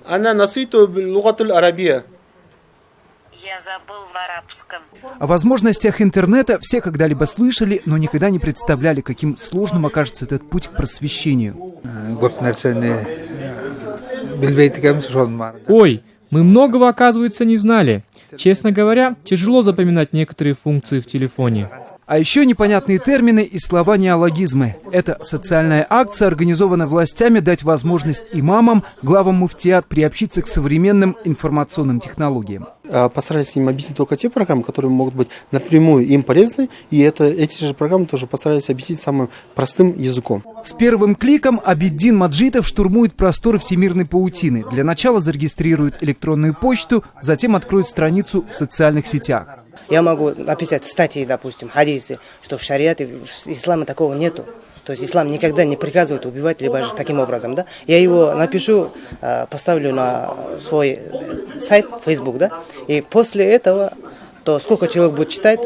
Она наситу лугатуль арабия. Я забыл в арабском. О возможностях интернета все когда-либо слышали, но никогда не представляли, каким сложным окажется этот путь к просвещению. Ой, мы многого, оказывается, не знали. Честно говоря, тяжело запоминать некоторые функции в телефоне. А еще непонятные термины и слова-неологизмы. Это социальная акция организована властями дать возможность имамам, главам муфтият приобщиться к современным информационным технологиям. Постарались им объяснить только те программы, которые могут быть напрямую им полезны, и эти же программы тоже постарались объяснить самым простым языком. С первым кликом Абиддин Маджитов штурмует просторы всемирной паутины. Для начала зарегистрирует электронную почту, затем откроет страницу в социальных сетях. Я могу написать статьи, допустим, хадисы, что в шариате, в исламе такого нету. То есть ислам никогда не приказывает убивать, либо же таким образом, да. Я его напишу, поставлю на свой сайт, Facebook, да. И после этого, то сколько человек будет читать,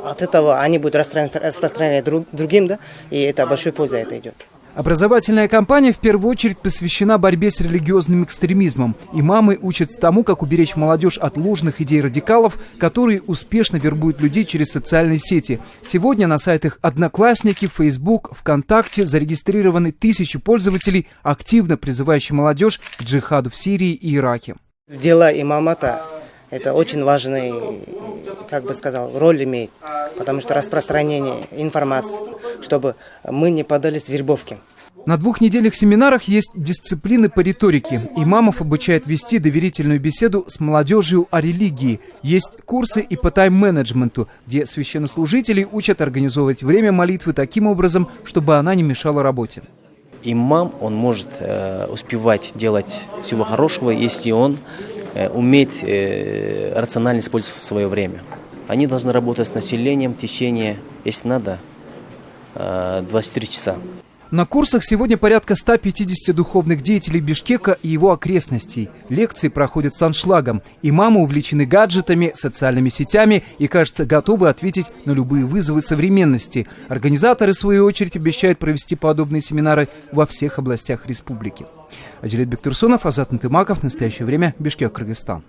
от этого они будут распространять другим, да. И это большой польза это идет. Образовательная кампания в первую очередь посвящена борьбе с религиозным экстремизмом. Имамы учат тому, как уберечь молодежь от ложных идей радикалов, которые успешно вербуют людей через социальные сети. Сегодня на сайтах Одноклассники, Facebook, ВКонтакте зарегистрированы тысячи пользователей, активно призывающих молодежь к джихаду в Сирии и Ираке. Дела имамата – это очень важный, как бы сказал, роль имеет, потому что распространение информации, чтобы мы не поддались вербовке. На двухнедельных семинарах есть дисциплины по риторике. Имамов обучают вести доверительную беседу с молодежью о религии. Есть курсы и по тайм-менеджменту, где священнослужителей учат организовывать время молитвы таким образом, чтобы она не мешала работе. Имам, он может успевать делать всего хорошего, если он умеет рационально использовать свое время. Они должны работать с населением в течение, если надо, 24 часа. На курсах сегодня порядка 150 духовных деятелей Бишкека и его окрестностей. Лекции проходят с аншлагом. Имамы увлечены гаджетами, социальными сетями и, кажется, готовы ответить на любые вызовы современности. Организаторы, в свою очередь, обещают провести подобные семинары во всех областях республики. Адилет Бектурсонов, Азат Нтымаков. В настоящее время Бишкек, Кыргызстан.